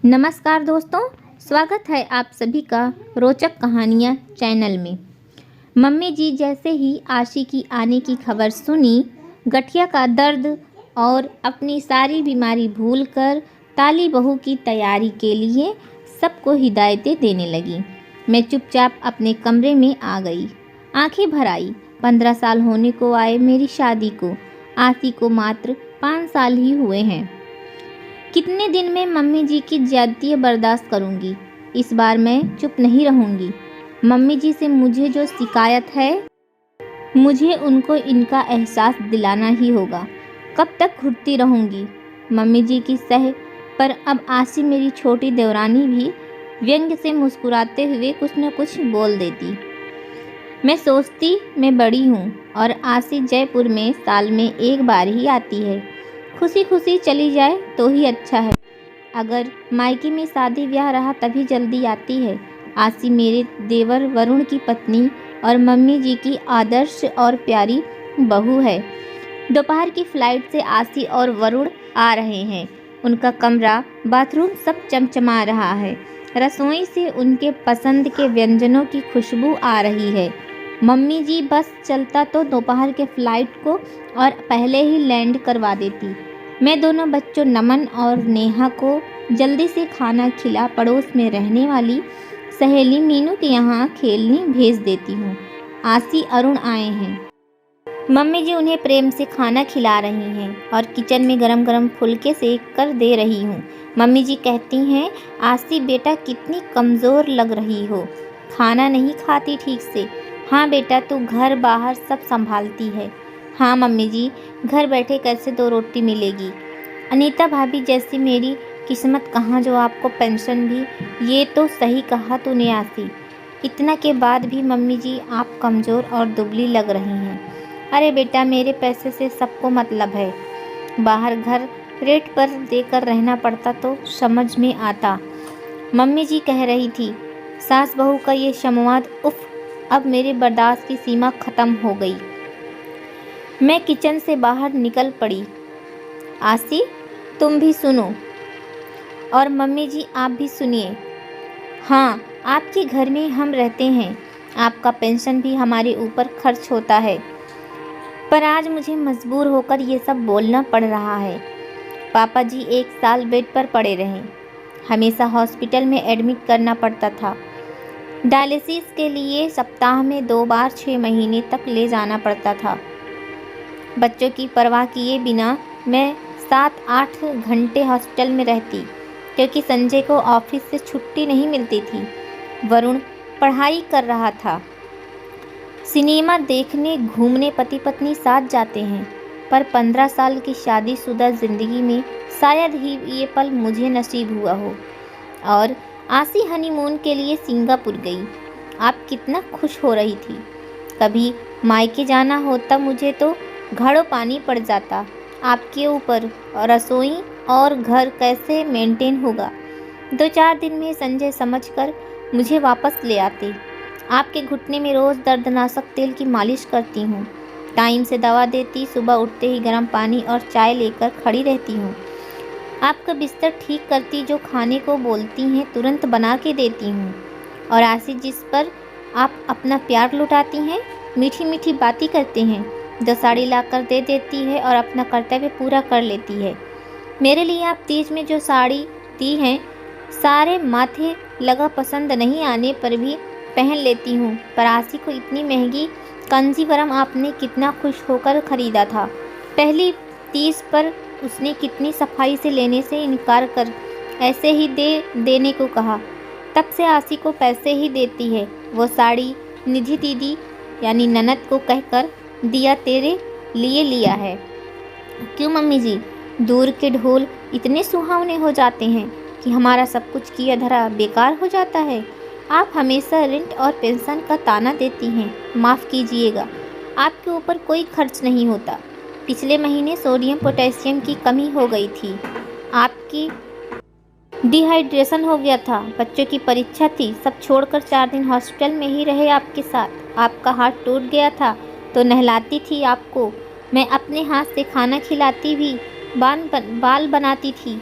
नमस्कार दोस्तों, स्वागत है आप सभी का रोचक कहानियाँ चैनल में। मम्मी जी जैसे ही आशी की आने की खबर सुनी, गठिया का दर्द और अपनी सारी बीमारी भूलकर ताली बहू की तैयारी के लिए सबको हिदायतें देने लगी। मैं चुपचाप अपने कमरे में आ गई, आंखें भर आई। 15 साल होने को आए मेरी शादी को। आशी को मात्र 5 साल ही हुए हैं। कितने दिन में मम्मी जी की ज्यादती बर्दाश्त करूंगी। इस बार मैं चुप नहीं रहूंगी। मम्मी जी से मुझे जो शिकायत है, मुझे उनको इनका एहसास दिलाना ही होगा। कब तक घुटती रहूंगी मम्मी जी की सह पर। अब आशी मेरी छोटी देवरानी भी व्यंग से मुस्कुराते हुए कुछ न कुछ बोल देती। मैं सोचती मैं बड़ी हूँ और आशी जयपुर में साल में एक बार ही आती है। खुशी खुशी चली जाए तो ही अच्छा है। अगर मायके में शादी ब्याह रहा तभी जल्दी आती है। आशी मेरे देवर वरुण की पत्नी और मम्मी जी की आदर्श और प्यारी बहू है। दोपहर की फ्लाइट से आशी और वरुण आ रहे हैं। उनका कमरा, बाथरूम सब चमचमा रहा है। रसोई से उनके पसंद के व्यंजनों की खुशबू आ रही है। मम्मी जी बस चलता तो दोपहर के फ्लाइट को और पहले ही लैंड करवा देती। मैं दोनों बच्चों नमन और नेहा को जल्दी से खाना खिला पड़ोस में रहने वाली सहेली मीनू के यहाँ खेलने भेज देती हूँ। आशी अरुण आए हैं। मम्मी जी उन्हें प्रेम से खाना खिला रही हैं और किचन में गरम गरम फुलके सेक कर दे रही हूँ। मम्मी जी कहती हैं, आशी बेटा कितनी कमज़ोर लग रही हो, खाना नहीं खाती ठीक से। हाँ बेटा, तू घर बाहर सब संभालती है। हाँ मम्मी जी, घर बैठे कैसे 2 रोटी मिलेगी। अनीता भाभी जैसी मेरी किस्मत कहाँ जो आपको पेंशन भी। ये तो सही कहा तूने आशी। इतना के बाद भी मम्मी जी आप कमज़ोर और दुबली लग रही हैं। अरे बेटा, मेरे पैसे से सबको मतलब है। बाहर घर रेट पर देकर रहना पड़ता तो समझ में आता। मम्मी जी कह रही थी। सास बहू का ये संवाद, उफ, अब मेरे बर्दाश्त की सीमा ख़त्म हो गई। मैं किचन से बाहर निकल पड़ी। आशी, तुम भी सुनो और मम्मी जी आप भी सुनिए। हाँ, आपके घर में हम रहते हैं, आपका पेंशन भी हमारे ऊपर खर्च होता है, पर आज मुझे मजबूर होकर ये सब बोलना पड़ रहा है। पापा जी 1 साल बेड पर पड़े रहे, हमेशा हॉस्पिटल में एडमिट करना पड़ता था। डायलिसिस के लिए सप्ताह में 2 बार 6 महीने तक ले जाना पड़ता था। बच्चों की परवाह किए बिना मैं 7-8 घंटे हॉस्पिटल में रहती, क्योंकि संजय को ऑफिस से छुट्टी नहीं मिलती थी। वरुण पढ़ाई कर रहा था। सिनेमा देखने घूमने पति पत्नी साथ जाते हैं, पर 15 साल की शादीशुदा ज़िंदगी में शायद ही ये पल मुझे नसीब हुआ हो। और आशी हनीमून के लिए सिंगापुर गई। आप कितना खुश हो रही थी। कभी मायके जाना होता मुझे तो घड़ों पानी पड़ जाता आपके ऊपर। और रसोई और घर कैसे मेंटेन होगा। 2-4 दिन में संजय समझकर मुझे वापस ले आते। आपके घुटने में रोज़ दर्दनाशक तेल की मालिश करती हूँ, टाइम से दवा देती, सुबह उठते ही गर्म पानी और चाय लेकर खड़ी रहती हूँ। आपका बिस्तर ठीक करती, जो खाने को बोलती हैं तुरंत बना के देती हूँ। और आशी जिस पर आप अपना प्यार लुटाती हैं, मीठी मीठी बातें करते हैं, 2 साड़ी लाकर दे देती है और अपना कर्तव्य पूरा कर लेती है। मेरे लिए आप तीज में जो साड़ी दी हैं, सारे माथे लगा पसंद नहीं आने पर भी पहन लेती हूँ। पर आशी को इतनी महंगी कंजीवरम आपने कितना खुश होकर ख़रीदा था। पहली तीज पर उसने कितनी सफाई से लेने से इनकार कर ऐसे ही देने को कहा। तब से आशी को पैसे ही देती है। वो साड़ी निधि दीदी यानी ननद को कहकर दिया तेरे लिए लिया है। क्यों मम्मी जी, दूर के ढोल इतने सुहावने हो जाते हैं कि हमारा सब कुछ किया धरा बेकार हो जाता है। आप हमेशा रेंट और पेंशन का ताना देती हैं। माफ़ कीजिएगा, आपके ऊपर कोई खर्च नहीं होता। पिछले महीने सोडियम पोटेशियम की कमी हो गई थी, आपकी डिहाइड्रेशन हो गया था, बच्चों की परीक्षा थी, सब छोड़कर 4 दिन हॉस्पिटल में ही रहे आपके साथ। आपका हाथ टूट गया था तो नहलाती थी आपको, मैं अपने हाथ से खाना खिलाती भी, बाल बनाती थी।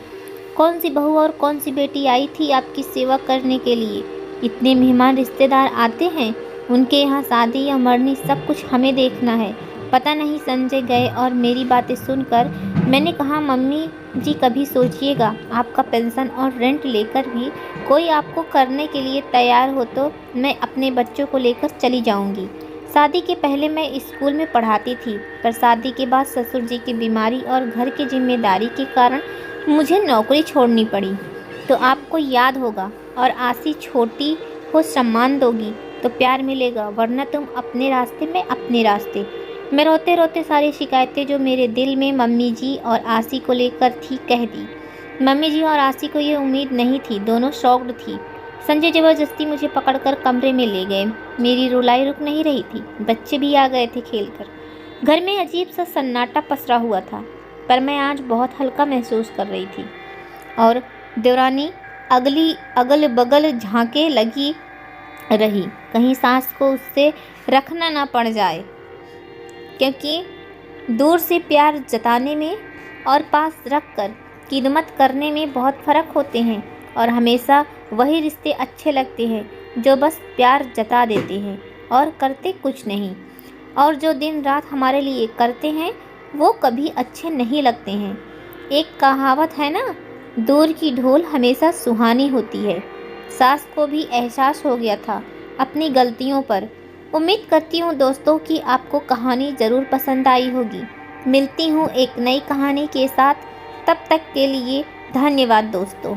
कौन सी बहू और कौन सी बेटी आई थी आपकी सेवा करने के लिए? इतने मेहमान रिश्तेदार आते हैं, उनके यहाँ शादी या मरनी सब कुछ हमें देखना है। पता नहीं संजय गए और मेरी बातें सुनकर मैंने कहा, मम्मी जी कभी सोचिएगा, आपका पेंशन और रेंट लेकर भी कोई आपको करने के लिए तैयार हो तो मैं अपने बच्चों को लेकर चली जाऊंगी। शादी के पहले मैं स्कूल में पढ़ाती थी, पर शादी के बाद ससुर जी की बीमारी और घर की जिम्मेदारी के कारण मुझे नौकरी छोड़नी पड़ी। तो आपको याद होगा, और आशी छोटी हो सम्मान दोगी तो प्यार मिलेगा, वरना तुम अपने रास्ते में अपने रास्ते। मैं रोते रोते सारी शिकायतें जो मेरे दिल में मम्मी जी और आशी को लेकर थी कह दी। मम्मी जी और आशी को ये उम्मीद नहीं थी, दोनों शॉक्ड थी। संजय ज़बरदस्ती मुझे पकड़कर कमरे में ले गए। मेरी रुलाई रुक नहीं रही थी, बच्चे भी आ गए थे खेलकर। घर में अजीब सा सन्नाटा पसरा हुआ था, पर मैं आज बहुत हल्का महसूस कर रही थी। और देवरानी अगल बगल झांके लगी रही, कहीं सास को उससे रखना ना पड़ जाए, क्योंकि दूर से प्यार जताने में और पास रखकर खिदमत करने में बहुत फ़र्क होते हैं। और हमेशा वही रिश्ते अच्छे लगते हैं जो बस प्यार जता देते हैं और करते कुछ नहीं। और जो दिन रात हमारे लिए करते हैं वो कभी अच्छे नहीं लगते हैं। एक कहावत है ना, दूर की ढोल हमेशा सुहानी होती है। सास को भी एहसास हो गया था अपनी गलतियों पर। उम्मीद करती हूँ दोस्तों कि आपको कहानी ज़रूर पसंद आई होगी। मिलती हूँ एक नई कहानी के साथ, तब तक के लिए धन्यवाद दोस्तों।